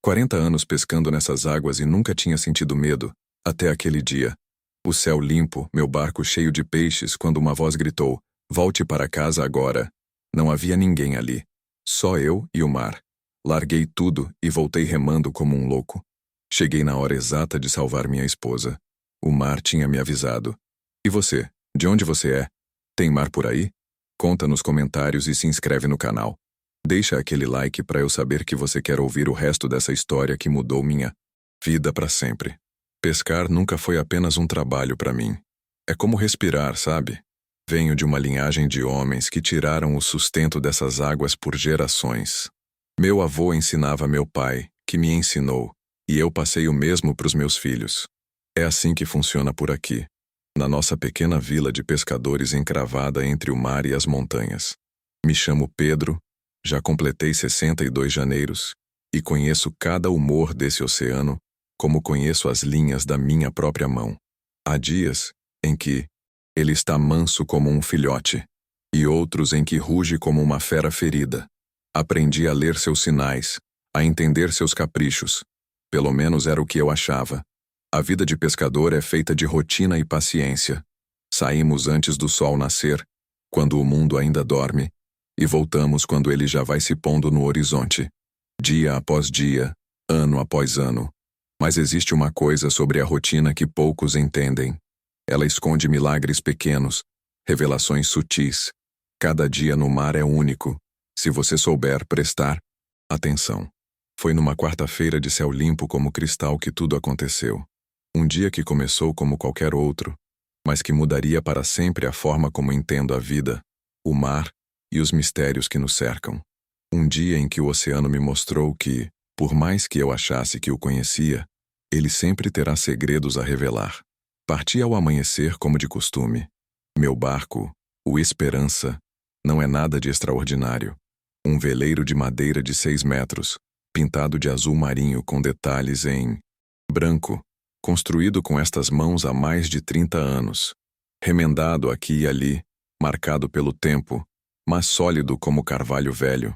40 anos pescando nessas águas e nunca tinha sentido medo, até aquele dia. O céu limpo, meu barco cheio de peixes, quando uma voz gritou: "Volte para casa agora." Não havia ninguém ali. Só eu e o mar. Larguei tudo e voltei remando como um louco. Cheguei na hora exata de salvar minha esposa. O mar tinha me avisado. E você? De onde você é? Tem mar por aí? Conta nos comentários e se inscreve no canal. Deixa aquele like para eu saber que você quer ouvir o resto dessa história que mudou minha vida para sempre. Pescar nunca foi apenas um trabalho para mim. É como respirar, sabe? Venho de uma linhagem de homens que tiraram o sustento dessas águas por gerações. Meu avô ensinava meu pai, que me ensinou, e eu passei o mesmo para os meus filhos. É assim que funciona por aqui, na nossa pequena vila de pescadores encravada entre o mar e as montanhas. Me chamo Pedro, já completei 62 janeiros, e conheço cada humor desse oceano, como conheço as linhas da minha própria mão. Há dias em que ele está manso como um filhote, e outros em que ruge como uma fera ferida. Aprendi a ler seus sinais, a entender seus caprichos. Pelo menos era o que eu achava. A vida de pescador é feita de rotina e paciência. Saímos antes do sol nascer, quando o mundo ainda dorme, e voltamos quando ele já vai se pondo no horizonte. Dia após dia, ano após ano. Mas existe uma coisa sobre a rotina que poucos entendem. Ela esconde milagres pequenos, revelações sutis. Cada dia no mar é único, se você souber prestar atenção. Foi numa quarta-feira de céu limpo como cristal que tudo aconteceu. Um dia que começou como qualquer outro, mas que mudaria para sempre a forma como entendo a vida, o mar e os mistérios que nos cercam. Um dia em que o oceano me mostrou que, por mais que eu achasse que o conhecia, ele sempre terá segredos a revelar. Parti ao amanhecer como de costume. Meu barco, o Esperança, não é nada de extraordinário. Um veleiro de madeira de 6 metros, pintado de azul marinho com detalhes em branco, construído com estas mãos há mais de 30 anos. Remendado aqui e ali, marcado pelo tempo, mas sólido como carvalho velho.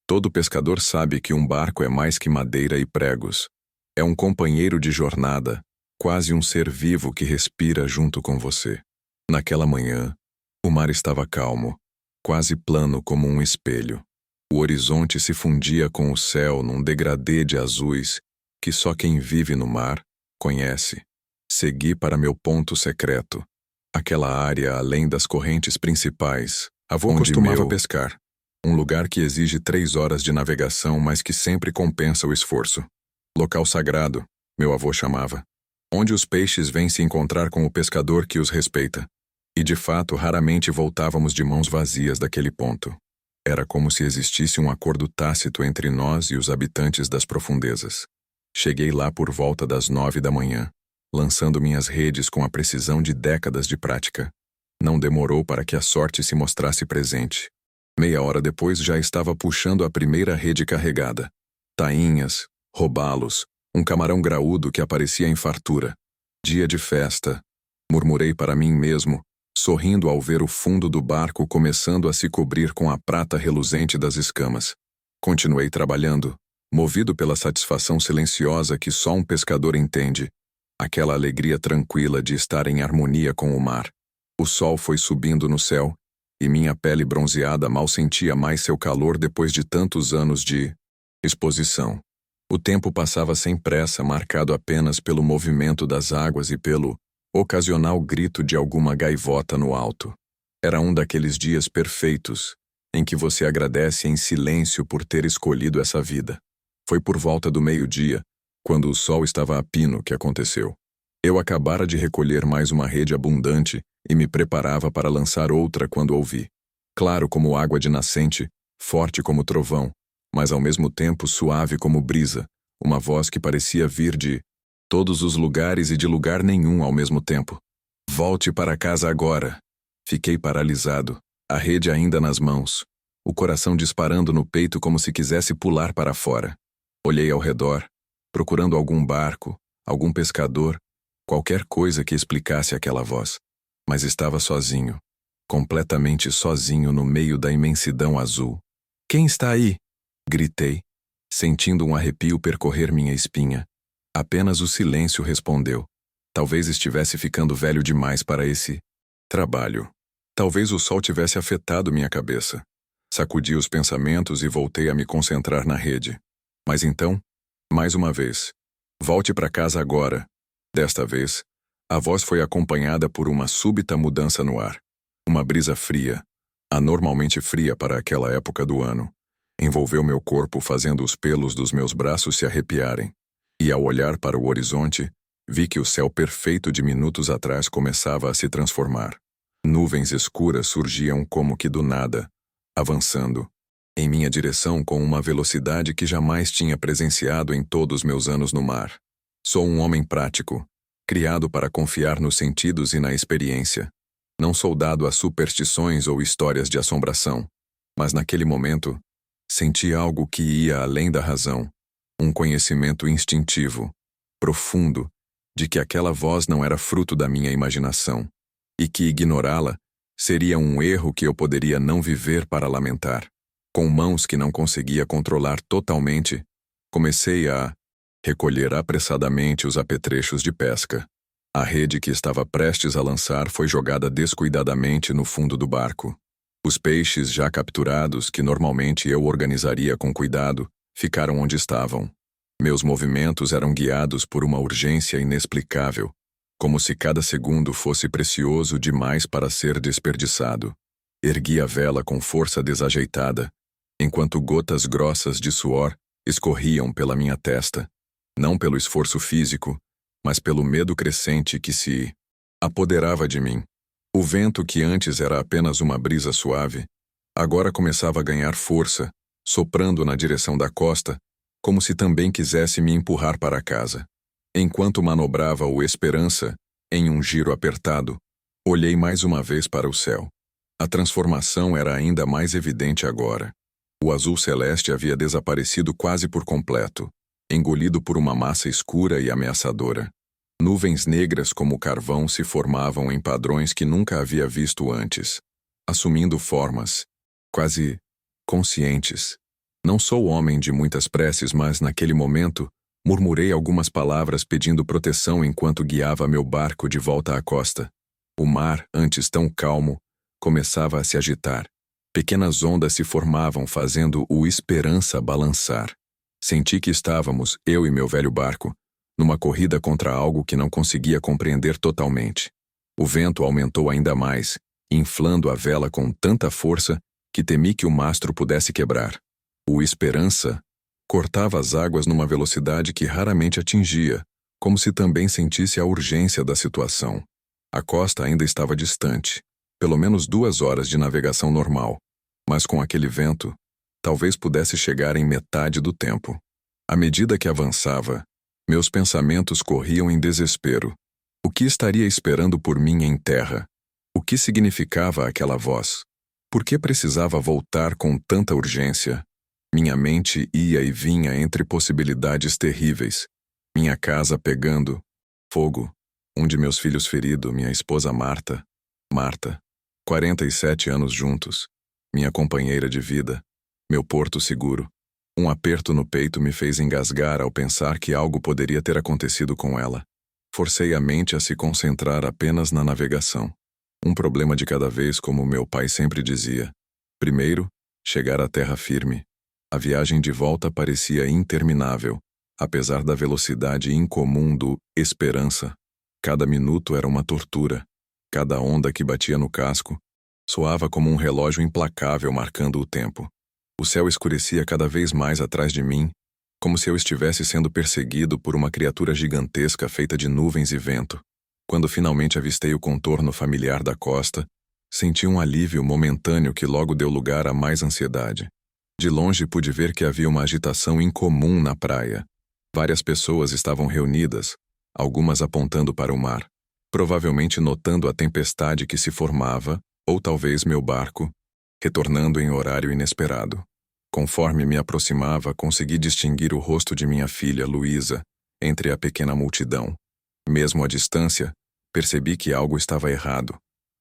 Todo pescador sabe que um barco é mais que madeira e pregos. É um companheiro de jornada, quase um ser vivo que respira junto com você. Naquela manhã, o mar estava calmo, quase plano como um espelho. O horizonte se fundia com o céu num degradê de azuis que só quem vive no mar conhece. Segui para meu ponto secreto, aquela área além das correntes principais, onde costumava pescar. Um lugar que exige 3 horas de navegação, mas que sempre compensa o esforço. Local sagrado, meu avô chamava. Onde os peixes vêm se encontrar com o pescador que os respeita. E de fato, raramente voltávamos de mãos vazias daquele ponto. Era como se existisse um acordo tácito entre nós e os habitantes das profundezas. Cheguei lá por volta das 9 da manhã, lançando minhas redes com a precisão de décadas de prática. Não demorou para que a sorte se mostrasse presente. Meia hora depois já estava puxando a primeira rede carregada. Tainhas, robalos, um camarão graúdo que aparecia em fartura. Dia de festa, murmurei para mim mesmo, sorrindo ao ver o fundo do barco começando a se cobrir com a prata reluzente das escamas. Continuei trabalhando, movido pela satisfação silenciosa que só um pescador entende, aquela alegria tranquila de estar em harmonia com o mar. O sol foi subindo no céu, e minha pele bronzeada mal sentia mais seu calor depois de tantos anos de exposição. O tempo passava sem pressa, marcado apenas pelo movimento das águas e pelo ocasional grito de alguma gaivota no alto. Era um daqueles dias perfeitos, em que você agradece em silêncio por ter escolhido essa vida. Foi por volta do meio-dia, quando o sol estava a pino, que aconteceu. Eu acabara de recolher mais uma rede abundante e me preparava para lançar outra quando ouvi. Claro como água de nascente, forte como trovão, mas ao mesmo tempo suave como brisa, uma voz que parecia vir de todos os lugares e de lugar nenhum ao mesmo tempo. Volte para casa agora. Fiquei paralisado, a rede ainda nas mãos, o coração disparando no peito como se quisesse pular para fora. Olhei ao redor, procurando algum barco, algum pescador, qualquer coisa que explicasse aquela voz. Mas estava sozinho, completamente sozinho no meio da imensidão azul. "Quem está aí?" gritei. sentindo um arrepio percorrer minha espinha. Apenas o silêncio respondeu. Talvez estivesse ficando velho demais para esse trabalho. Talvez o sol tivesse afetado minha cabeça. Sacudi os pensamentos e voltei a me concentrar na rede. Mas então, mais uma vez, volte para casa agora. Desta vez, a voz foi acompanhada por uma súbita mudança no ar. Uma brisa fria, anormalmente fria para aquela época do ano, envolveu meu corpo fazendo os pelos dos meus braços se arrepiarem. E ao olhar para o horizonte, vi que o céu perfeito de minutos atrás começava a se transformar. Nuvens escuras surgiam como que do nada, avançando em minha direção com uma velocidade que jamais tinha presenciado em todos meus anos no mar. Sou um homem prático, criado para confiar nos sentidos e na experiência. Não sou dado a superstições ou histórias de assombração, mas naquele momento, senti algo que ia além da razão, um conhecimento instintivo, profundo, de que aquela voz não era fruto da minha imaginação, e que ignorá-la seria um erro que eu poderia não viver para lamentar. Com mãos que não conseguia controlar totalmente, comecei a recolher apressadamente os apetrechos de pesca. A rede que estava prestes a lançar foi jogada descuidadamente no fundo do barco. Os peixes já capturados, que normalmente eu organizaria com cuidado, ficaram onde estavam. Meus movimentos eram guiados por uma urgência inexplicável, como se cada segundo fosse precioso demais para ser desperdiçado. Ergui a vela com força desajeitada, enquanto gotas grossas de suor escorriam pela minha testa, não pelo esforço físico, mas pelo medo crescente que se apoderava de mim. O vento, que antes era apenas uma brisa suave, agora começava a ganhar força, soprando na direção da costa, como se também quisesse me empurrar para casa. Enquanto manobrava o Esperança, em um giro apertado, olhei mais uma vez para o céu. A transformação era ainda mais evidente agora. O azul celeste havia desaparecido quase por completo, engolido por uma massa escura e ameaçadora. Nuvens negras como carvão se formavam em padrões que nunca havia visto antes, assumindo formas quase conscientes. Não sou homem de muitas preces, mas naquele momento murmurei algumas palavras pedindo proteção enquanto guiava meu barco de volta à costa. O mar, antes tão calmo, começava a se agitar. Pequenas ondas se formavam fazendo o Esperança balançar. Senti que estávamos, eu e meu velho barco, numa corrida contra algo que não conseguia compreender totalmente. O vento aumentou ainda mais, inflando a vela com tanta força que temi que o mastro pudesse quebrar. O Esperança cortava as águas numa velocidade que raramente atingia, como se também sentisse a urgência da situação. A costa ainda estava distante, pelo menos 2 horas de navegação normal, mas com aquele vento, talvez pudesse chegar em metade do tempo. À medida que avançava, meus pensamentos corriam em desespero. O que estaria esperando por mim em terra? O que significava aquela voz? Por que precisava voltar com tanta urgência? Minha mente ia e vinha entre possibilidades terríveis. Minha casa pegando fogo, um de meus filhos ferido, minha esposa Marta, 47 anos juntos, minha companheira de vida, meu porto seguro. Um aperto no peito me fez engasgar ao pensar que algo poderia ter acontecido com ela. Forcei a mente a se concentrar apenas na navegação. Um problema de cada vez, como meu pai sempre dizia. Primeiro, chegar à terra firme. A viagem de volta parecia interminável, apesar da velocidade incomum do Esperança. Cada minuto era uma tortura. Cada onda que batia no casco soava como um relógio implacável marcando o tempo. O céu escurecia cada vez mais atrás de mim, como se eu estivesse sendo perseguido por uma criatura gigantesca feita de nuvens e vento. Quando finalmente avistei o contorno familiar da costa, senti um alívio momentâneo que logo deu lugar a mais ansiedade. De longe pude ver que havia uma agitação incomum na praia. Várias pessoas estavam reunidas, algumas apontando para o mar, provavelmente notando a tempestade que se formava, ou talvez meu barco, retornando em horário inesperado. Conforme me aproximava, consegui distinguir o rosto de minha filha, Luísa, entre a pequena multidão. Mesmo à distância, percebi que algo estava errado.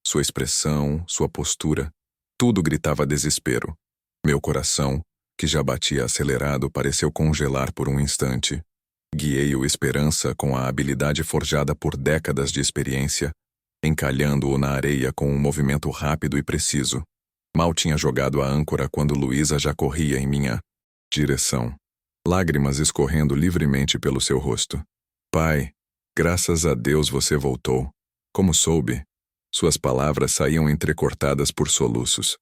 Sua expressão, sua postura, tudo gritava desespero. Meu coração, que já batia acelerado, pareceu congelar por um instante. Guiei-o esperança com a habilidade forjada por décadas de experiência, encalhando-o na areia com um movimento rápido e preciso. Mal tinha jogado a âncora quando Luísa já corria em minha direção, lágrimas escorrendo livremente pelo seu rosto. Pai, graças a Deus você voltou. Como soube? Suas palavras saíam entrecortadas por soluços.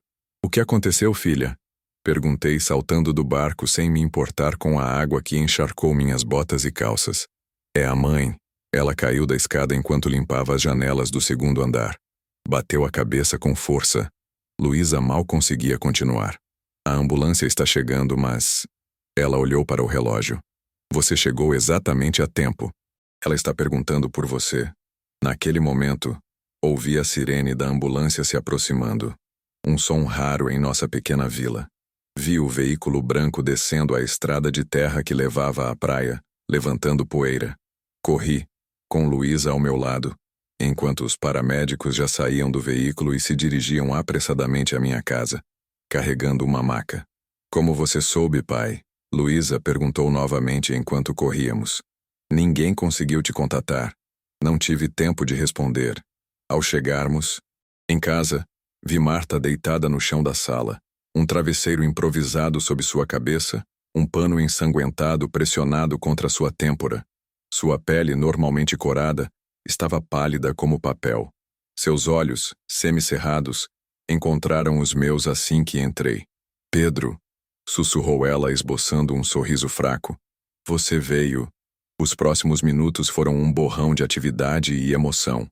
O que aconteceu, filha? Perguntei, saltando do barco sem me importar com a água que encharcou minhas botas e calças. É a mãe. Ela caiu da escada enquanto limpava as janelas do segundo andar. Bateu a cabeça com força. Luísa mal conseguia continuar. A ambulância está chegando, mas... Ela olhou para o relógio. Você chegou exatamente a tempo. Ela está perguntando por você. Naquele momento, ouvi a sirene da ambulância se aproximando. Um som raro em nossa pequena vila. Vi o veículo branco descendo a estrada de terra que levava à praia, levantando poeira. Corri, com Luísa ao meu lado, enquanto os paramédicos já saíam do veículo e se dirigiam apressadamente à minha casa, carregando uma maca. Como você soube, pai? Luísa perguntou novamente enquanto corríamos. Ninguém conseguiu te contatar. Não tive tempo de responder. Ao chegarmos, em casa, vi Marta deitada no chão da sala, um travesseiro improvisado sob sua cabeça, um pano ensanguentado pressionado contra sua têmpora. Sua pele, normalmente corada, estava pálida como papel. Seus olhos, semicerrados, encontraram os meus assim que entrei. Pedro, sussurrou ela esboçando um sorriso fraco. Você veio. Os próximos minutos foram um borrão de atividade e emoção.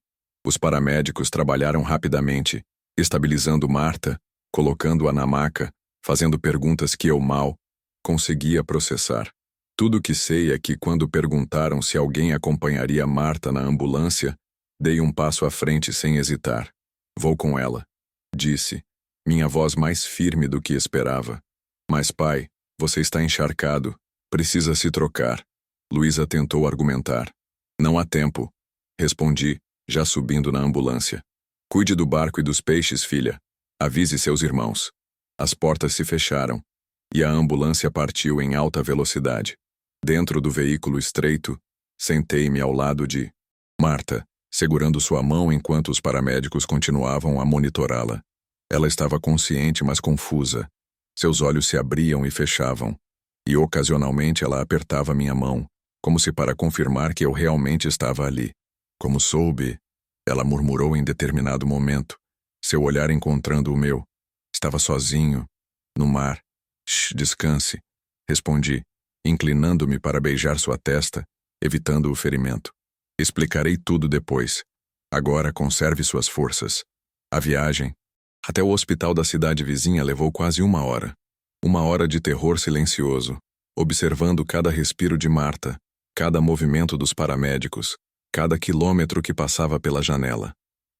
Os paramédicos trabalharam rapidamente, estabilizando Marta, colocando-a na maca, fazendo perguntas que eu mal conseguia processar. Tudo o que sei é que quando perguntaram se alguém acompanharia Marta na ambulância, dei um passo à frente sem hesitar. Vou com ela, disse, minha voz mais firme do que esperava. Mas pai, você está encharcado, precisa se trocar. Luísa tentou argumentar. Não há tempo, respondi, já subindo na ambulância. Cuide do barco e dos peixes, filha. Avise seus irmãos. As portas se fecharam, e a ambulância partiu em alta velocidade. Dentro do veículo estreito, sentei-me ao lado de Marta, segurando sua mão enquanto os paramédicos continuavam a monitorá-la. Ela estava consciente, mas confusa. Seus olhos se abriam e fechavam, e ocasionalmente ela apertava minha mão, como se para confirmar que eu realmente estava ali. Como soube, ela murmurou em determinado momento, seu olhar encontrando o meu. Estava sozinho, no mar. Shh, descanse, respondi, inclinando-me para beijar sua testa, evitando o ferimento. Explicarei tudo depois. Agora conserve suas forças. A viagem até o hospital da cidade vizinha levou quase 1 hora. 1 hora de terror silencioso, observando cada respiro de Marta, cada movimento dos paramédicos, cada quilômetro que passava pela janela.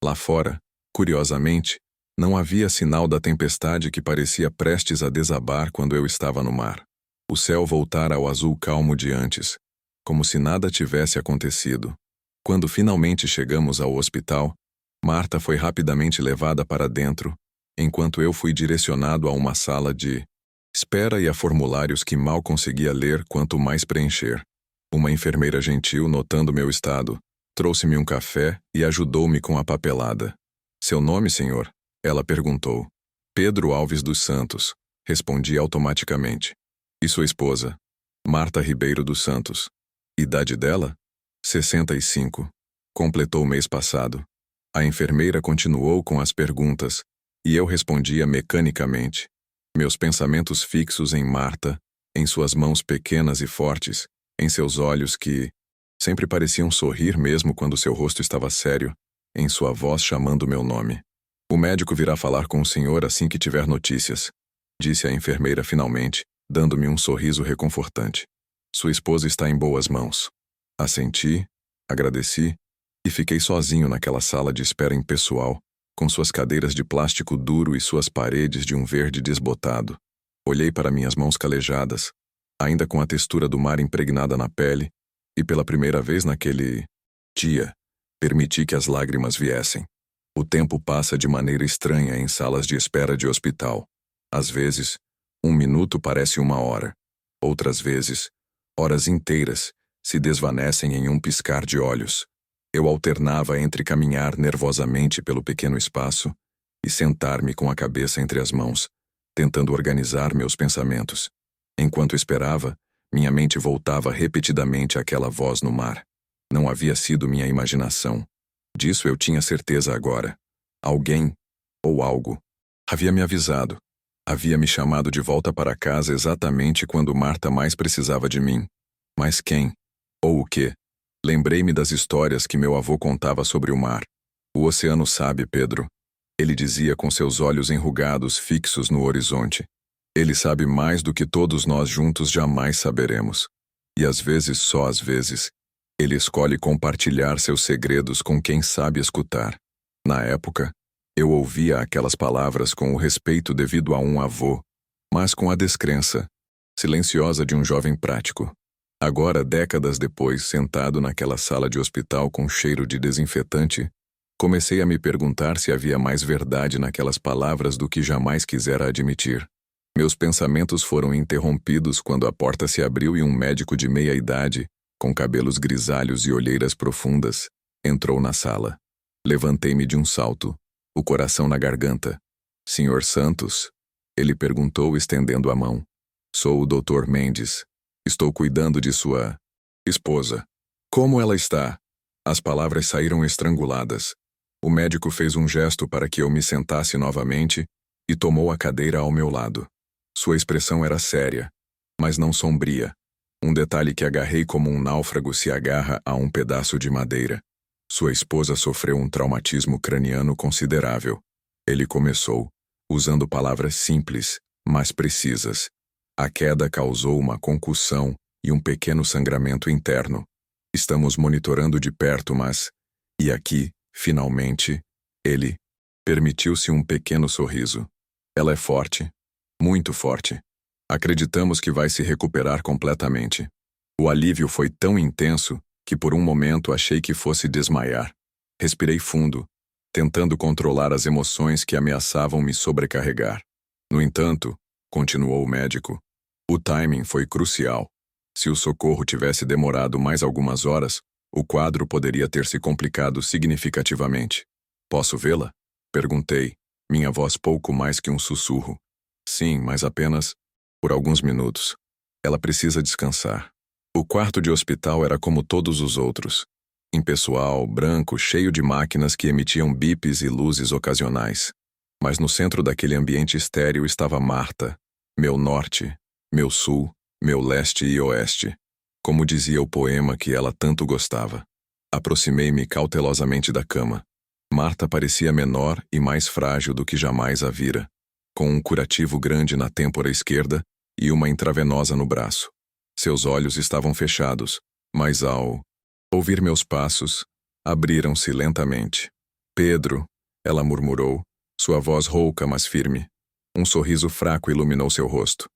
Lá fora, curiosamente, não havia sinal da tempestade que parecia prestes a desabar quando eu estava no mar. O céu voltara ao azul calmo de antes, como se nada tivesse acontecido. Quando finalmente chegamos ao hospital, Marta foi rapidamente levada para dentro, enquanto eu fui direcionado a uma sala de espera e a formulários que mal conseguia ler quanto mais preencher. Uma enfermeira gentil, notando meu estado, trouxe-me um café e ajudou-me com a papelada. Seu nome, senhor? Ela perguntou. Pedro Alves dos Santos, respondi automaticamente. E sua esposa? Marta Ribeiro dos Santos. Idade dela? 65. Completou mês passado. A enfermeira continuou com as perguntas, e eu respondia mecanicamente. Meus pensamentos fixos em Marta, em suas mãos pequenas e fortes, em seus olhos que sempre pareciam sorrir mesmo quando seu rosto estava sério, em sua voz chamando meu nome. O médico virá falar com o senhor assim que tiver notícias, disse a enfermeira finalmente, dando-me um sorriso reconfortante. Sua esposa está em boas mãos. Assenti, agradeci, e fiquei sozinho naquela sala de espera impessoal, com suas cadeiras de plástico duro e suas paredes de um verde desbotado. Olhei para minhas mãos calejadas, ainda com a textura do mar impregnada na pele, e pela primeira vez naquele dia, permiti que as lágrimas viessem. O tempo passa de maneira estranha em salas de espera de hospital. Às vezes, Um minuto parece uma hora. Outras vezes, horas inteiras se desvanecem em um piscar de olhos. Eu alternava entre caminhar nervosamente pelo pequeno espaço e sentar-me com a cabeça entre as mãos, tentando organizar meus pensamentos. Enquanto esperava, minha mente voltava repetidamente àquela voz no mar. Não havia sido minha imaginação. Disso eu tinha certeza agora. Alguém, ou algo, havia me avisado. Havia me chamado de volta para casa exatamente quando Marta mais precisava de mim. Mas quem? Ou o quê? Lembrei-me das histórias que meu avô contava sobre o mar. O oceano sabe, Pedro. Ele dizia com seus olhos enrugados fixos no horizonte. Ele sabe mais do que todos nós juntos jamais saberemos. E às vezes, só às vezes, ele escolhe compartilhar seus segredos com quem sabe escutar. Na época, eu ouvia aquelas palavras com o respeito devido a um avô, mas com a descrença silenciosa de um jovem prático. Agora, décadas depois, sentado naquela sala de hospital com cheiro de desinfetante, comecei a me perguntar se havia mais verdade naquelas palavras do que jamais quisera admitir. Meus pensamentos foram interrompidos quando a porta se abriu e um médico de meia-idade, com cabelos grisalhos e olheiras profundas, entrou na sala. Levantei-me de um salto, o coração na garganta. "Senhor Santos?" Ele perguntou, estendendo a mão. "Sou o Dr. Mendes. Estou cuidando de sua esposa." "Como ela está?" As palavras saíram estranguladas. O médico fez um gesto para que eu me sentasse novamente e tomou a cadeira ao meu lado. Sua expressão era séria, mas não sombria. Um detalhe que agarrei como um náufrago se agarra a um pedaço de madeira. Sua esposa sofreu um traumatismo craniano considerável. Ele começou, usando palavras simples, mas precisas. A queda causou uma concussão e um pequeno sangramento interno. Estamos monitorando de perto, mas... E aqui, finalmente, ele permitiu-se um pequeno sorriso. Ela é forte, muito forte. Acreditamos que vai se recuperar completamente. O alívio foi tão intenso que por um momento achei que fosse desmaiar. Respirei fundo, tentando controlar as emoções que ameaçavam me sobrecarregar. No entanto, continuou o médico, o timing foi crucial. Se o socorro tivesse demorado mais algumas horas, o quadro poderia ter se complicado significativamente. "Posso vê-la?" Perguntei, minha voz pouco mais que um sussurro. "Sim, mas apenas por alguns minutos. Ela precisa descansar." O quarto de hospital era como todos os outros. Impessoal, branco, cheio de máquinas que emitiam bips e luzes ocasionais. Mas no centro daquele ambiente estéril estava Marta, meu norte, meu sul, meu leste e oeste. Como dizia o poema que ela tanto gostava. Aproximei-me cautelosamente da cama. Marta parecia menor e mais frágil do que jamais a vira, com um curativo grande na têmpora esquerda e uma intravenosa no braço. Seus olhos estavam fechados, mas ao ouvir meus passos, abriram-se lentamente. "Pedro", ela murmurou, sua voz rouca mas firme. Um sorriso fraco iluminou seu rosto.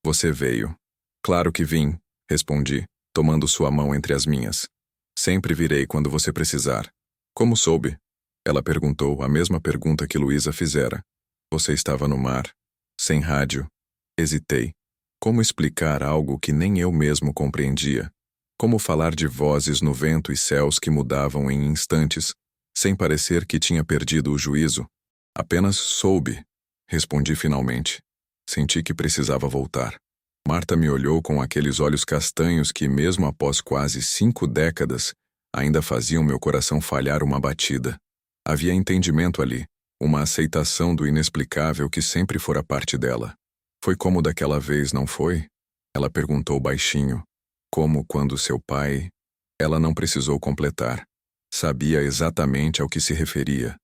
"Você veio." "Claro que vim", respondi, tomando sua mão entre as minhas. "Sempre virei quando você precisar." "Como soube?" Ela perguntou a mesma pergunta que Luísa fizera. "Você estava no mar, sem rádio." Hesitei. Como explicar algo que nem eu mesmo compreendia? Como falar de vozes no vento e céus que mudavam em instantes, sem parecer que tinha perdido o juízo? "Apenas soube", respondi finalmente. Senti que precisava voltar. Marta me olhou com aqueles olhos castanhos que, mesmo após quase 5 décadas, ainda faziam meu coração falhar uma batida. Havia entendimento ali, uma aceitação do inexplicável que sempre fora parte dela. "Foi como daquela vez, não foi?" Ela perguntou baixinho. Como quando seu pai... Ela não precisou completar. Sabia exatamente ao que se referia.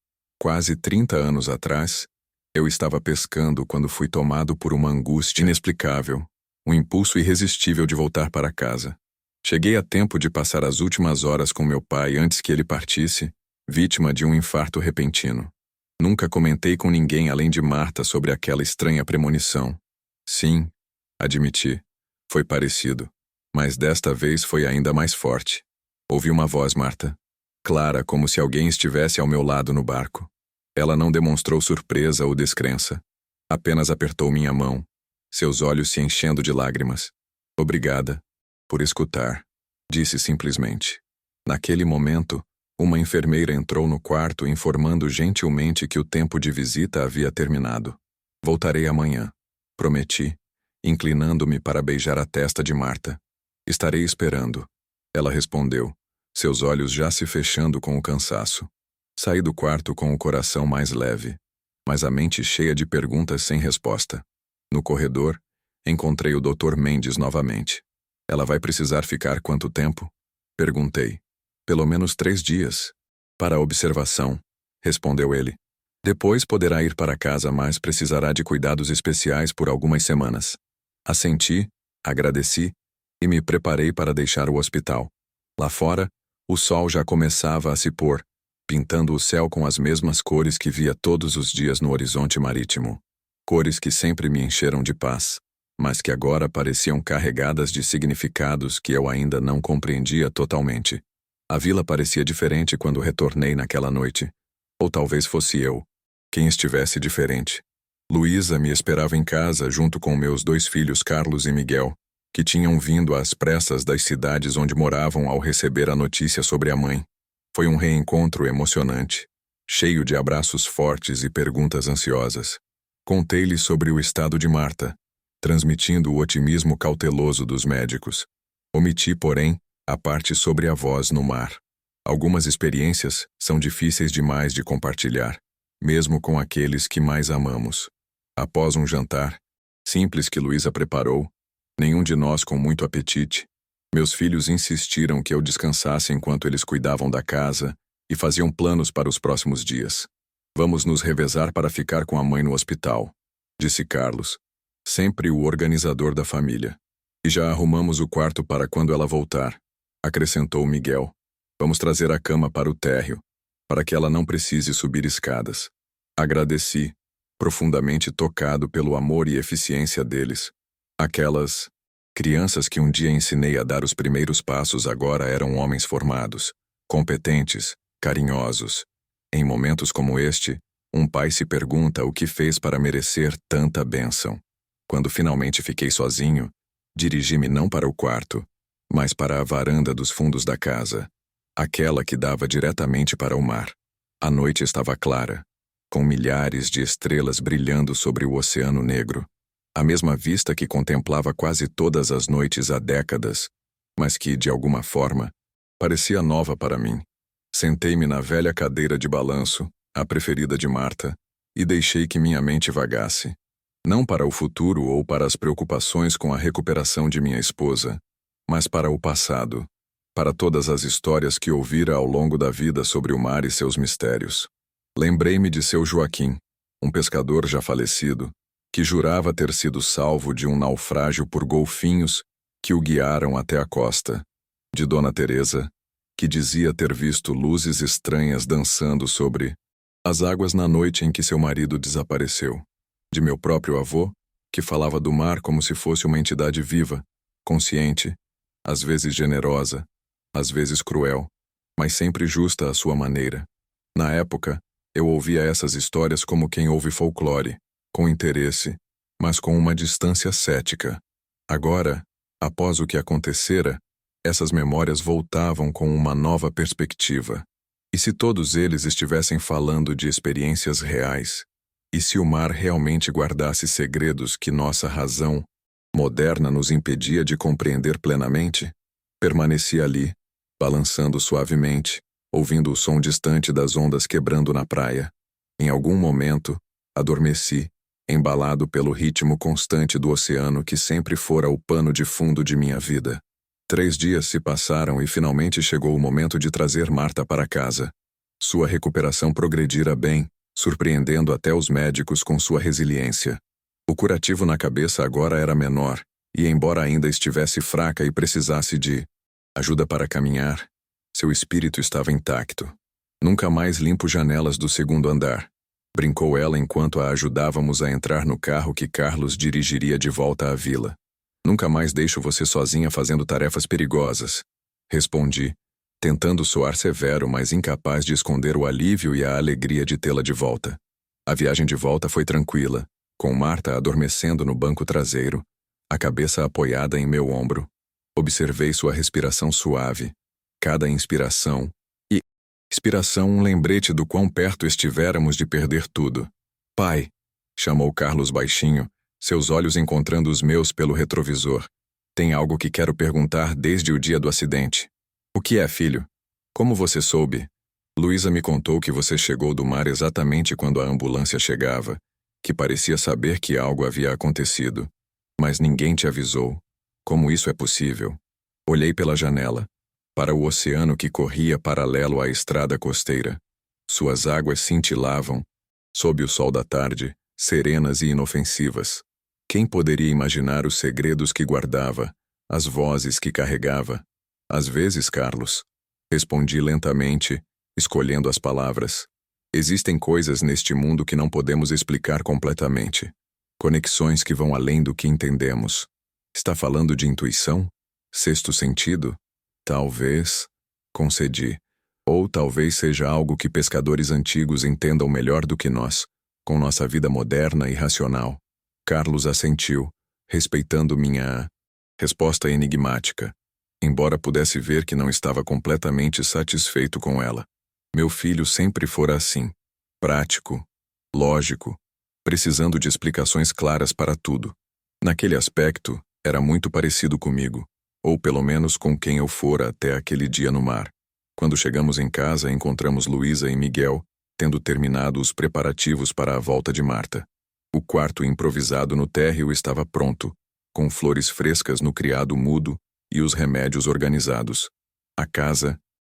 Quase 30 anos atrás, eu estava pescando quando fui tomado por uma angústia inexplicável, um impulso irresistível de voltar para casa. Cheguei a tempo de passar as últimas horas com meu pai antes que ele partisse, vítima de um infarto repentino. Nunca comentei com ninguém além de Marta sobre aquela estranha premonição. "Sim", admiti, "foi parecido, mas desta vez foi ainda mais forte." Ouvi uma voz, Marta, clara como se alguém estivesse ao meu lado no barco. Ela não demonstrou surpresa ou descrença. Apenas apertou minha mão. seus olhos se enchendo de lágrimas. Obrigada por escutar, disse simplesmente. Naquele momento, uma enfermeira entrou no quarto informando gentilmente que o tempo de visita havia terminado. Voltarei amanhã, prometi, inclinando-me para beijar a testa de Marta. Estarei esperando. Ela respondeu, seus olhos já se fechando com o cansaço. Saí do quarto com o coração mais leve, mas a mente cheia de perguntas sem resposta. No corredor, encontrei o Dr. Mendes novamente. Ela vai precisar ficar quanto tempo? Perguntei. Pelo menos 3 dias. Para observação, respondeu ele. Depois poderá ir para casa, mas precisará de cuidados especiais por algumas semanas. Assenti, agradeci e me preparei para deixar o hospital. Lá fora, o sol já começava a se pôr, pintando o céu com as mesmas cores que via todos os dias no horizonte marítimo. Cores que sempre me encheram de paz, mas que agora pareciam carregadas de significados que eu ainda não compreendia totalmente. A vila parecia diferente quando retornei naquela noite. Ou talvez fosse eu quem estivesse diferente. Luísa me esperava em casa junto com meus 2 filhos Carlos e Miguel, que tinham vindo às pressas das cidades onde moravam ao receber a notícia sobre a mãe. Foi um reencontro emocionante, cheio de abraços fortes e perguntas ansiosas. Contei-lhe sobre o estado de Marta, transmitindo o otimismo cauteloso dos médicos. Omiti, porém, a parte sobre a voz no mar. Algumas experiências são difíceis demais de compartilhar, mesmo com aqueles que mais amamos. Após um jantar simples que Luísa preparou, nenhum de nós com muito apetite, meus filhos insistiram que eu descansasse enquanto eles cuidavam da casa e faziam planos para os próximos dias. Vamos nos revezar para ficar com a mãe no hospital, disse Carlos, sempre o organizador da família. E já arrumamos o quarto para quando ela voltar, acrescentou Miguel. Vamos trazer a cama para o térreo, para que ela não precise subir escadas. Agradeci, profundamente tocado pelo amor e eficiência deles. Aquelas crianças que um dia ensinei a dar os primeiros passos agora eram homens formados, competentes, carinhosos. Em momentos como este, um pai se pergunta o que fez para merecer tanta bênção. Quando finalmente fiquei sozinho, dirigi-me não para o quarto, mas para a varanda dos fundos da casa, aquela que dava diretamente para o mar. A noite estava clara, com milhares de estrelas brilhando sobre o Oceano Negro. A mesma vista que contemplava quase todas as noites há décadas, mas que, de alguma forma, parecia nova para mim. Sentei-me na velha cadeira de balanço, a preferida de Marta, e deixei que minha mente vagasse. Não para o futuro ou para as preocupações com a recuperação de minha esposa, mas para o passado, para todas as histórias que ouvira ao longo da vida sobre o mar e seus mistérios. Lembrei-me de seu Joaquim, um pescador já falecido, que jurava ter sido salvo de um naufrágio por golfinhos que o guiaram até a costa, de Dona Teresa, que dizia ter visto luzes estranhas dançando sobre as águas na noite em que seu marido desapareceu, de meu próprio avô, que falava do mar como se fosse uma entidade viva, consciente, às vezes generosa, às vezes cruel, mas sempre justa à sua maneira. Na época, eu ouvia essas histórias como quem ouve folclore, com interesse, mas com uma distância cética. Agora, após o que acontecera, essas memórias voltavam com uma nova perspectiva. E se todos eles estivessem falando de experiências reais? E se o mar realmente guardasse segredos que nossa razão moderna nos impedia de compreender plenamente? Permaneci ali, balançando suavemente, ouvindo o som distante das ondas quebrando na praia. Em algum momento, adormeci, embalado pelo ritmo constante do oceano que sempre fora o pano de fundo de minha vida. 3 dias se passaram e finalmente chegou o momento de trazer Marta para casa. Sua recuperação progredira bem, surpreendendo até os médicos com sua resiliência. O curativo na cabeça agora era menor, e embora ainda estivesse fraca e precisasse de ajuda para caminhar, seu espírito estava intacto. Nunca mais limpo janelas do 2º andar, brincou ela enquanto a ajudávamos a entrar no carro que Carlos dirigiria de volta à vila. Nunca mais deixo você sozinha fazendo tarefas perigosas, respondi, tentando soar severo, mas incapaz de esconder o alívio e a alegria de tê-la de volta. A viagem de volta foi tranquila, com Marta adormecendo no banco traseiro, a cabeça apoiada em meu ombro. Observei sua respiração suave, cada inspiração e expiração um lembrete do quão perto estivéramos de perder tudo. Pai, chamou Carlos baixinho, seus olhos encontrando os meus pelo retrovisor. Tem algo que quero perguntar desde o dia do acidente. O que é, filho? Como você soube? Luísa me contou que você chegou do mar exatamente quando a ambulância chegava, que parecia saber que algo havia acontecido. Mas ninguém te avisou. Como isso é possível? Olhei pela janela, para o oceano que corria paralelo à estrada costeira. Suas águas cintilavam, sob o sol da tarde, serenas e inofensivas. Quem poderia imaginar os segredos que guardava, as vozes que carregava? Às vezes, Carlos, respondi lentamente, escolhendo as palavras. Existem coisas neste mundo que não podemos explicar completamente. Conexões que vão além do que entendemos. Está falando de intuição? Sexto sentido? Talvez, concedi. Ou talvez seja algo que pescadores antigos entendam melhor do que nós, com nossa vida moderna e racional. Carlos assentiu, respeitando minha resposta enigmática, embora pudesse ver que não estava completamente satisfeito com ela. Meu filho sempre fora assim, prático, lógico, precisando de explicações claras para tudo. Naquele aspecto, era muito parecido comigo, ou pelo menos com quem eu fora até aquele dia no mar. Quando chegamos em casa, encontramos Luísa e Miguel, tendo terminado os preparativos para a volta de Marta. O quarto improvisado no térreo estava pronto, com flores frescas no criado mudo e os remédios organizados. A casa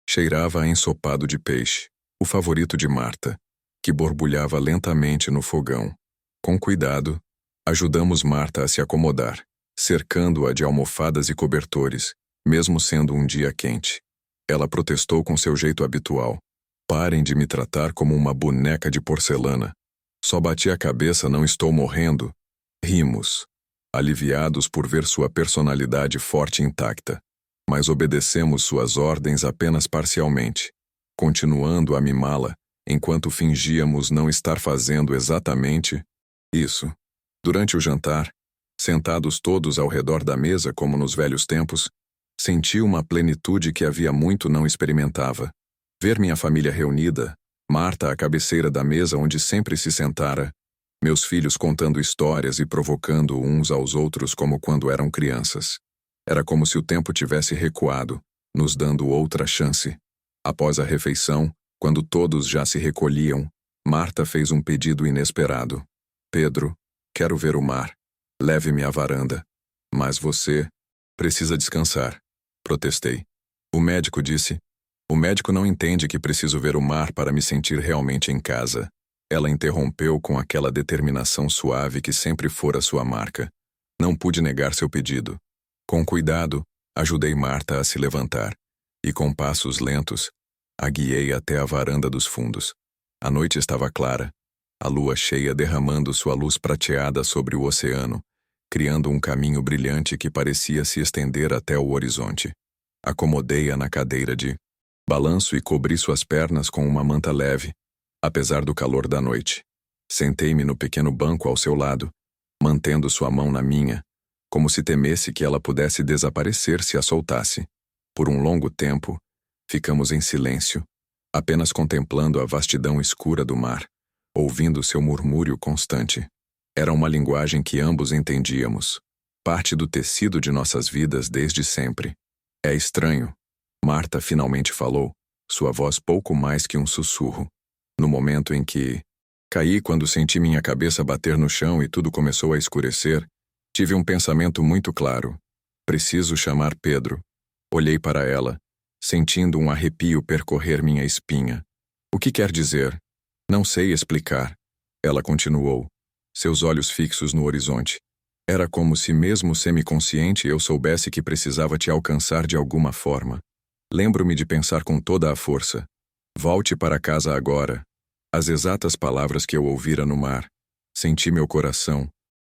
cheirava a ensopado de peixe, o favorito de Marta, que borbulhava lentamente no fogão. Com cuidado, ajudamos Marta a se acomodar, cercando-a de almofadas e cobertores, mesmo sendo um dia quente. Ela protestou com seu jeito habitual. Parem de me tratar como uma boneca de porcelana. Só bati a cabeça, não estou morrendo. Rimos, aliviados por ver sua personalidade forte intacta. Mas obedecemos suas ordens apenas parcialmente, continuando a mimá-la, enquanto fingíamos não estar fazendo exatamente isso. Durante o jantar, sentados todos ao redor da mesa como nos velhos tempos, senti uma plenitude que havia muito não experimentava. Ver minha família reunida, Marta à cabeceira da mesa onde sempre se sentara, meus filhos contando histórias e provocando uns aos outros como quando eram crianças. Era como se o tempo tivesse recuado, nos dando outra chance. Após a refeição, quando todos já se recolhiam, Marta fez um pedido inesperado. Pedro, quero ver o mar. Leve-me à varanda. Mas você precisa descansar. Protestei. O médico disse. O médico não entende que preciso ver o mar para me sentir realmente em casa. Ela interrompeu com aquela determinação suave que sempre fora sua marca. Não pude negar seu pedido. Com cuidado, ajudei Marta a se levantar, e com passos lentos, a guiei até a varanda dos fundos. A noite estava clara, a lua cheia derramando sua luz prateada sobre o oceano, criando um caminho brilhante que parecia se estender até o horizonte. Acomodei-a na cadeira de balanço e cobri suas pernas com uma manta leve, apesar do calor da noite. Sentei-me no pequeno banco ao seu lado, mantendo sua mão na minha, como se temesse que ela pudesse desaparecer se a soltasse. Por um longo tempo, ficamos em silêncio, apenas contemplando a vastidão escura do mar, ouvindo seu murmúrio constante. Era uma linguagem que ambos entendíamos, parte do tecido de nossas vidas desde sempre. É estranho. Marta finalmente falou, sua voz pouco mais que um sussurro. No momento em que caí quando senti minha cabeça bater no chão e tudo começou a escurecer, tive um pensamento muito claro. Preciso chamar Pedro. Olhei para ela, sentindo um arrepio percorrer minha espinha. O que quer dizer? Não sei explicar. Ela continuou, seus olhos fixos no horizonte. Era como se mesmo semiconsciente eu soubesse que precisava te alcançar de alguma forma. Lembro-me de pensar com toda a força. Volte para casa agora. As exatas palavras que eu ouvira no mar. Senti meu coração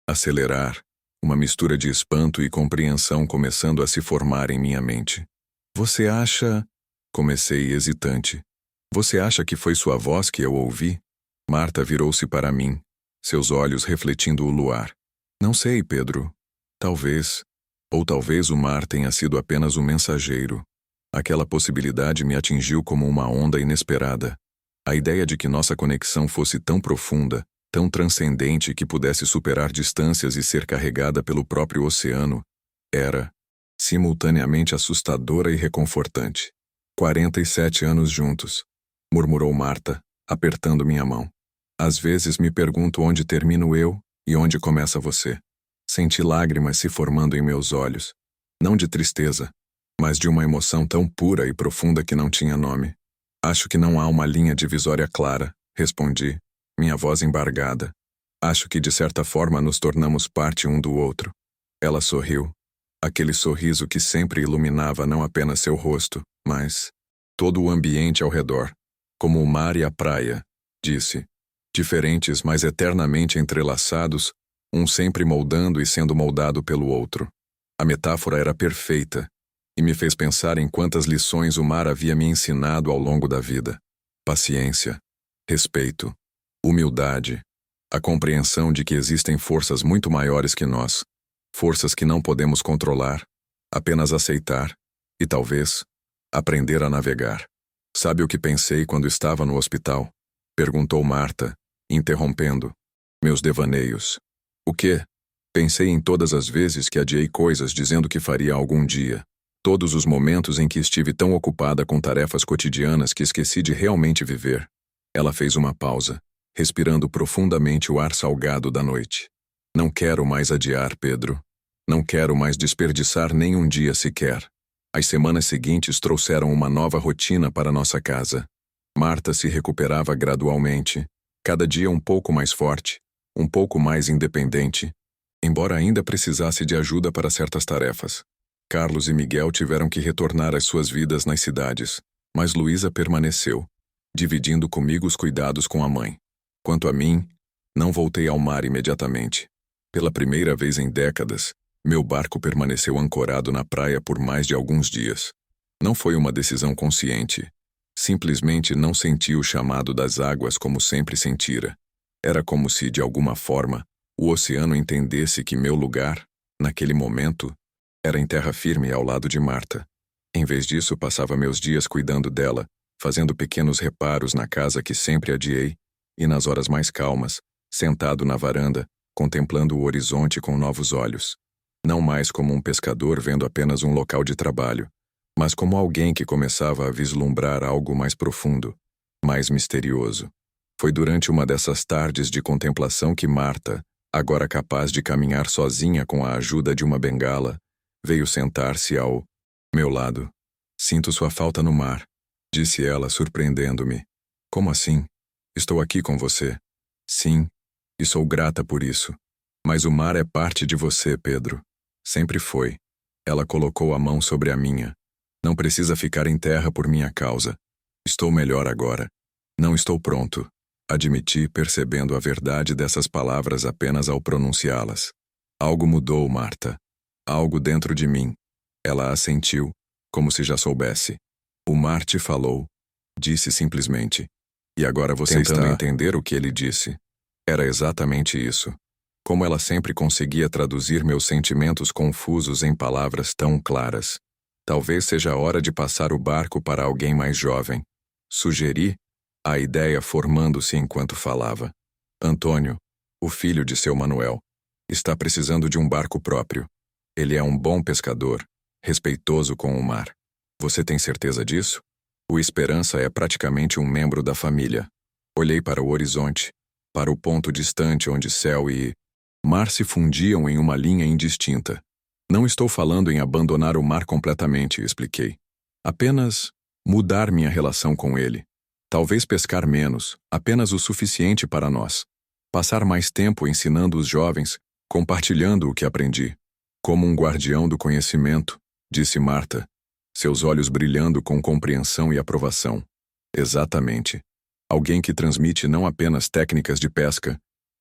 acelerar, uma mistura de espanto e compreensão começando a se formar em minha mente. Você acha... Comecei hesitante. Você acha que foi sua voz que eu ouvi? Marta virou-se para mim, seus olhos refletindo o luar. Não sei, Pedro. Talvez. Ou talvez o mar tenha sido apenas um mensageiro. Aquela possibilidade me atingiu como uma onda inesperada. A ideia de que nossa conexão fosse tão profunda, tão transcendente que pudesse superar distâncias e ser carregada pelo próprio oceano, era, simultaneamente assustadora e reconfortante. 47 anos juntos, murmurou Marta, apertando minha mão. Às vezes me pergunto onde termino eu e onde começa você. Senti lágrimas se formando em meus olhos, não de tristeza, mas de uma emoção tão pura e profunda que não tinha nome. Acho que não há uma linha divisória clara, respondi, minha voz embargada. Acho que de certa forma nos tornamos parte um do outro. Ela sorriu. Aquele sorriso que sempre iluminava não apenas seu rosto, mas todo o ambiente ao redor, como o mar e a praia, disse. Diferentes, mas eternamente entrelaçados, um sempre moldando e sendo moldado pelo outro. A metáfora era perfeita, e me fez pensar em quantas lições o mar havia me ensinado ao longo da vida. Paciência, respeito, humildade, a compreensão de que existem forças muito maiores que nós, forças que não podemos controlar, apenas aceitar e, talvez, aprender a navegar. Sabe o que pensei quando estava no hospital? Perguntou Marta, interrompendo. Meus devaneios. O quê? Pensei em todas as vezes que adiei coisas dizendo que faria algum dia. Todos os momentos em que estive tão ocupada com tarefas cotidianas que esqueci de realmente viver. Ela fez uma pausa, respirando profundamente o ar salgado da noite. Não quero mais adiar, Pedro. Não quero mais desperdiçar nem um dia sequer. As semanas seguintes trouxeram uma nova rotina para nossa casa. Marta se recuperava gradualmente, cada dia um pouco mais forte, um pouco mais independente, embora ainda precisasse de ajuda para certas tarefas. Carlos e Miguel tiveram que retornar às suas vidas nas cidades, mas Luísa permaneceu, dividindo comigo os cuidados com a mãe. Quanto a mim, não voltei ao mar imediatamente. Pela primeira vez em décadas, meu barco permaneceu ancorado na praia por mais de alguns dias. Não foi uma decisão consciente. Simplesmente não senti o chamado das águas como sempre sentira. Era como se, de alguma forma, o oceano entendesse que meu lugar, naquele momento, era em terra firme ao lado de Marta. Em vez disso, passava meus dias cuidando dela, fazendo pequenos reparos na casa que sempre adiei, e nas horas mais calmas, sentado na varanda, contemplando o horizonte com novos olhos. Não mais como um pescador vendo apenas um local de trabalho, mas como alguém que começava a vislumbrar algo mais profundo, mais misterioso. Foi durante uma dessas tardes de contemplação que Marta, agora capaz de caminhar sozinha com a ajuda de uma bengala, veio sentar-se ao meu lado. Sinto sua falta no mar, disse ela, surpreendendo-me. Como assim? Estou aqui com você. Sim, e sou grata por isso. Mas o mar é parte de você, Pedro. Sempre foi. Ela colocou a mão sobre a minha. Não precisa ficar em terra por minha causa. Estou melhor agora. Não estou pronto, admiti, percebendo a verdade dessas palavras apenas ao pronunciá-las. Algo mudou, Marta. Algo dentro de mim. Ela assentiu, como se já soubesse. O mar te falou, disse simplesmente. E agora você está a entender o que ele disse. Era exatamente isso. Como ela sempre conseguia traduzir meus sentimentos confusos em palavras tão claras. Talvez seja a hora de passar o barco para alguém mais jovem. Sugeri, a ideia formando-se enquanto falava. Antônio, o filho de seu Manuel, está precisando de um barco próprio. Ele é um bom pescador, respeitoso com o mar. Você tem certeza disso? O Esperança é praticamente um membro da família. Olhei para o horizonte, para o ponto distante onde céu e mar se fundiam em uma linha indistinta. Não estou falando em abandonar o mar completamente, expliquei. Apenas mudar minha relação com ele. Talvez pescar menos, apenas o suficiente para nós. Passar mais tempo ensinando os jovens, compartilhando o que aprendi. Como um guardião do conhecimento, disse Marta, seus olhos brilhando com compreensão e aprovação. Exatamente. Alguém que transmite não apenas técnicas de pesca,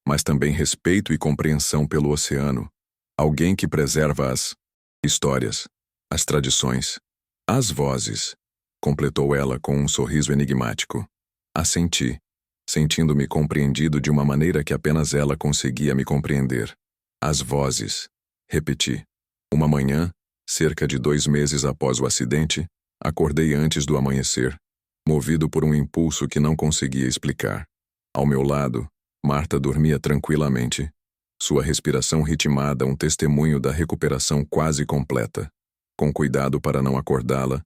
mas também respeito e compreensão pelo oceano. Alguém que preserva as histórias, as tradições, as vozes, completou ela com um sorriso enigmático. Assenti. sentindo-me compreendido de uma maneira que apenas ela conseguia me compreender. As vozes. Repeti. Uma manhã, cerca de 2 meses após o acidente, acordei antes do amanhecer, movido por um impulso que não conseguia explicar. Ao meu lado, Marta dormia tranquilamente, sua respiração ritmada um testemunho da recuperação quase completa. Com cuidado para não acordá-la,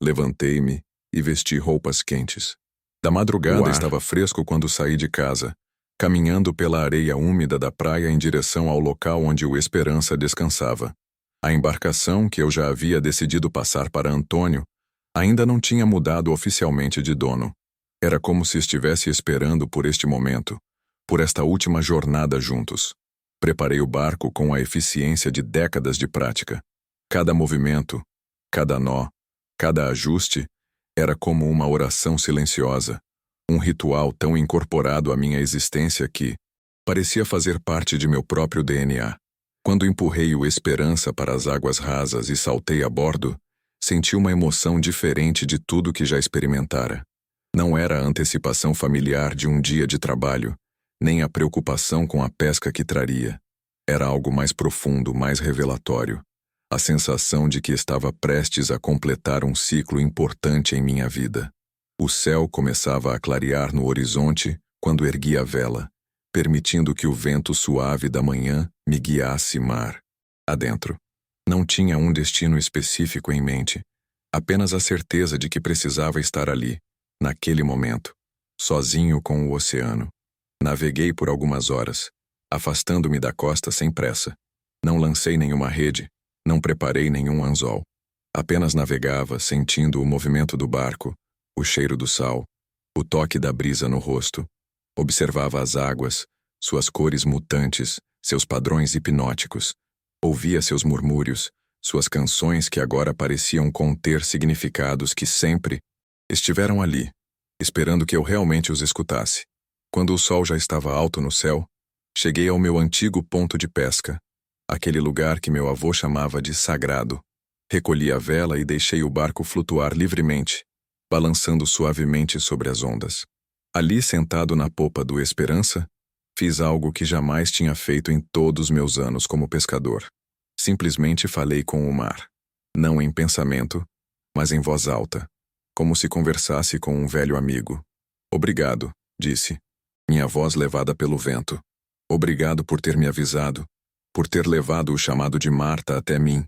levantei-me e vesti roupas quentes. Da madrugada estava fresco quando saí de casa, caminhando pela areia úmida da praia em direção ao local onde o Esperança descansava. A embarcação que eu já havia decidido passar para Antônio ainda não tinha mudado oficialmente de dono. Era como se estivesse esperando por este momento, por esta última jornada juntos. Preparei o barco com a eficiência de décadas de prática. Cada movimento, cada nó, cada ajuste era como uma oração silenciosa, um ritual tão incorporado à minha existência que parecia fazer parte de meu próprio DNA. Quando empurrei o Esperança para as águas rasas e saltei a bordo, senti uma emoção diferente de tudo que já experimentara. Não era a antecipação familiar de um dia de trabalho, nem a preocupação com a pesca que traria. Era algo mais profundo, mais revelatório. A sensação de que estava prestes a completar um ciclo importante em minha vida. O céu começava a clarear no horizonte quando ergui a vela, permitindo que o vento suave da manhã me guiasse mar adentro. Não tinha um destino específico em mente, apenas a certeza de que precisava estar ali, naquele momento, sozinho com o oceano. Naveguei por algumas horas, afastando-me da costa sem pressa. Não lancei nenhuma rede, não preparei nenhum anzol. Apenas navegava, sentindo o movimento do barco, o cheiro do sal, o toque da brisa no rosto. Observava as águas, suas cores mutantes, seus padrões hipnóticos. Ouvia seus murmúrios, suas canções que agora pareciam conter significados que sempre estiveram ali, esperando que eu realmente os escutasse. Quando o sol já estava alto no céu, cheguei ao meu antigo ponto de pesca, aquele lugar que meu avô chamava de sagrado. Recolhi a vela e deixei o barco flutuar livremente, balançando suavemente sobre as ondas. Ali, sentado na popa do Esperança, fiz algo que jamais tinha feito em todos meus anos como pescador. Simplesmente falei com o mar. Não em pensamento, mas em voz alta, como se conversasse com um velho amigo. Obrigado, disse, minha voz levada pelo vento. Obrigado por ter me avisado, por ter levado o chamado de Marta até mim,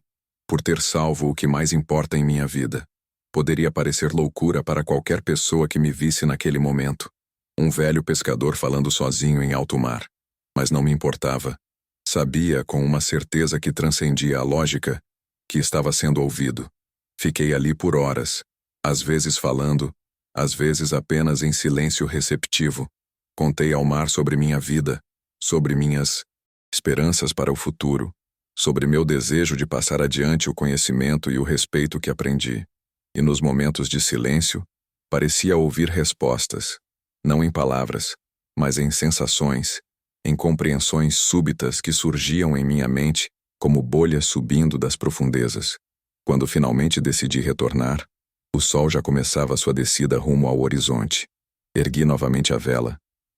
por ter salvo o que mais importa em minha vida. Poderia parecer loucura para qualquer pessoa que me visse naquele momento. Um velho pescador falando sozinho em alto mar. Mas não me importava. Sabia, com uma certeza que transcendia a lógica, que estava sendo ouvido. Fiquei ali por horas, às vezes falando, às vezes apenas em silêncio receptivo. Contei ao mar sobre minha vida, sobre minhas esperanças para o futuro, sobre meu desejo de passar adiante o conhecimento e o respeito que aprendi. E nos momentos de silêncio, parecia ouvir respostas, não em palavras, mas em sensações, em compreensões súbitas que surgiam em minha mente como bolhas subindo das profundezas. Quando finalmente decidi retornar, o sol já começava sua descida rumo ao horizonte. Ergui novamente a vela,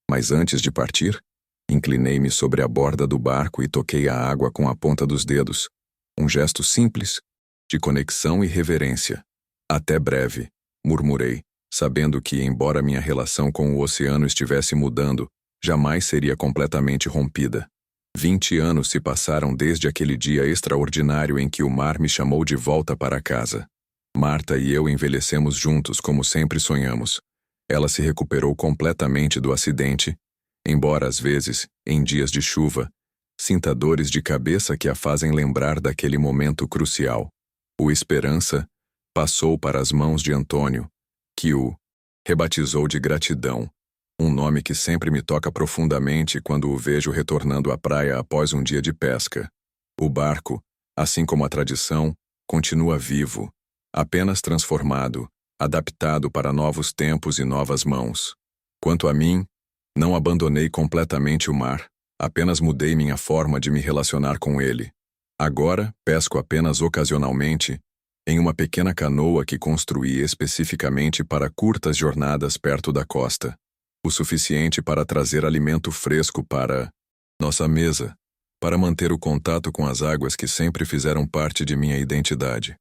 mas antes de partir, inclinei-me sobre a borda do barco e toquei a água com a ponta dos dedos, um gesto simples, de conexão e reverência. Até breve, murmurei, sabendo que, embora minha relação com o oceano estivesse mudando, jamais seria completamente rompida. 20 anos se passaram desde aquele dia extraordinário em que o mar me chamou de volta para casa. Marta e eu envelhecemos juntos como sempre sonhamos. Ela se recuperou completamente do acidente, embora às vezes, em dias de chuva, sinta dores de cabeça que a fazem lembrar daquele momento crucial. O Esperança passou para as mãos de Antônio, que o rebatizou de Gratidão, um nome que sempre me toca profundamente quando o vejo retornando à praia após um dia de pesca. O barco, assim como a tradição, continua vivo, apenas transformado, adaptado para novos tempos e novas mãos. Quanto a mim, não abandonei completamente o mar, apenas mudei minha forma de me relacionar com ele. Agora, pesco apenas ocasionalmente, em uma pequena canoa que construí especificamente para curtas jornadas perto da costa. O suficiente para trazer alimento fresco para nossa mesa, para manter o contato com as águas que sempre fizeram parte de minha identidade.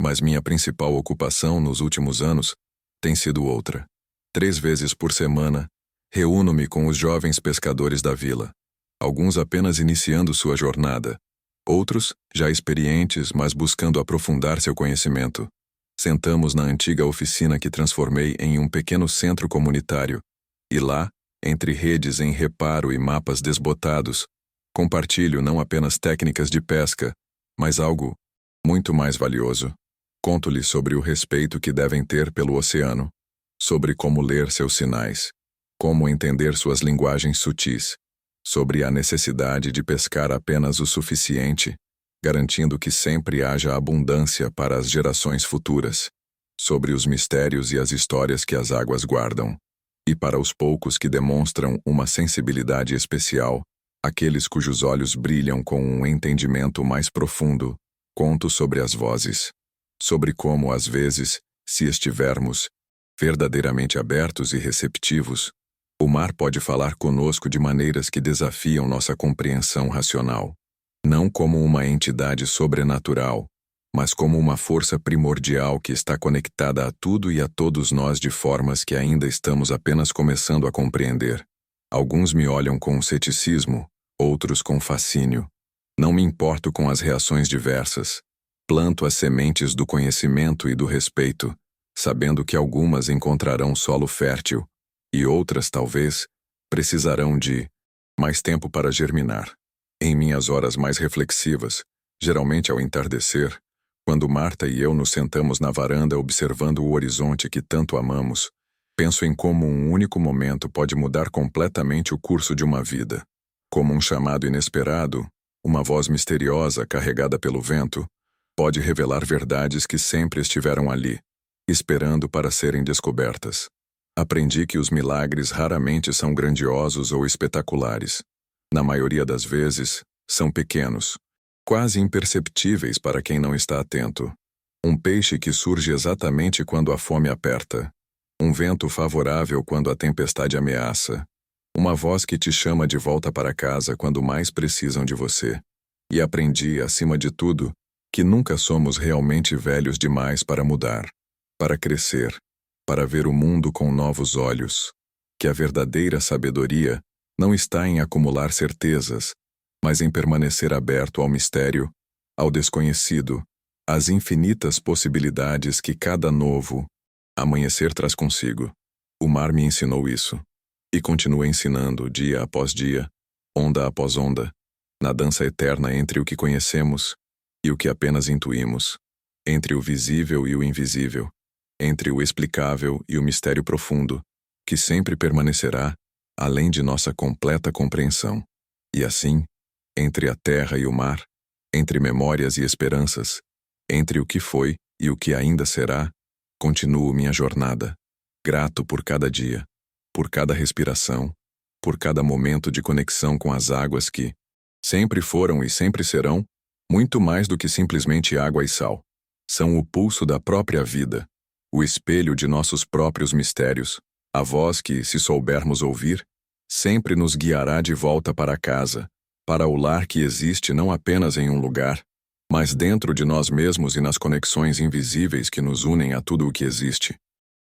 Mas minha principal ocupação nos últimos anos tem sido outra. 3 vezes por semana, reúno-me com os jovens pescadores da vila. Alguns apenas iniciando sua jornada. Outros, já experientes, mas buscando aprofundar seu conhecimento. Sentamos na antiga oficina que transformei em um pequeno centro comunitário. E lá, entre redes em reparo e mapas desbotados, compartilho não apenas técnicas de pesca, mas algo muito mais valioso. Conto-lhes sobre o respeito que devem ter pelo oceano, sobre como ler seus sinais, como entender suas linguagens sutis, sobre a necessidade de pescar apenas o suficiente, garantindo que sempre haja abundância para as gerações futuras, sobre os mistérios e as histórias que as águas guardam, e para os poucos que demonstram uma sensibilidade especial, aqueles cujos olhos brilham com um entendimento mais profundo, conto sobre as vozes, sobre como, às vezes, se estivermos verdadeiramente abertos e receptivos, o mar pode falar conosco de maneiras que desafiam nossa compreensão racional, não como uma entidade sobrenatural, mas como uma força primordial que está conectada a tudo e a todos nós de formas que ainda estamos apenas começando a compreender. Alguns me olham com ceticismo, outros com fascínio. Não me importo com as reações diversas. Planto as sementes do conhecimento e do respeito, sabendo que algumas encontrarão solo fértil, e outras, talvez, precisarão de mais tempo para germinar. Em minhas horas mais reflexivas, geralmente ao entardecer, quando Marta e eu nos sentamos na varanda observando o horizonte que tanto amamos, penso em como um único momento pode mudar completamente o curso de uma vida. Como um chamado inesperado, uma voz misteriosa carregada pelo vento, pode revelar verdades que sempre estiveram ali, esperando para serem descobertas. Aprendi que os milagres raramente são grandiosos ou espetaculares. Na maioria das vezes, são pequenos, quase imperceptíveis para quem não está atento. Um peixe que surge exatamente quando a fome aperta. Um vento favorável quando a tempestade ameaça. Uma voz que te chama de volta para casa quando mais precisam de você. E aprendi, acima de tudo, que nunca somos realmente velhos demais para mudar, para crescer, para ver o mundo com novos olhos. Que a verdadeira sabedoria não está em acumular certezas, mas em permanecer aberto ao mistério, ao desconhecido, às infinitas possibilidades que cada novo amanhecer traz consigo. O mar me ensinou isso, e continua ensinando dia após dia, onda após onda, na dança eterna entre o que conhecemos e o que apenas intuímos, entre o visível e o invisível, entre o explicável e o mistério profundo, que sempre permanecerá além de nossa completa compreensão. E assim, entre a terra e o mar, entre memórias e esperanças, entre o que foi e o que ainda será, continuo minha jornada, grato por cada dia, por cada respiração, por cada momento de conexão com as águas que sempre foram e sempre serão muito mais do que simplesmente água e sal. São o pulso da própria vida, o espelho de nossos próprios mistérios, a voz que, se soubermos ouvir, sempre nos guiará de volta para casa, para o lar que existe não apenas em um lugar, mas dentro de nós mesmos e nas conexões invisíveis que nos unem a tudo o que existe.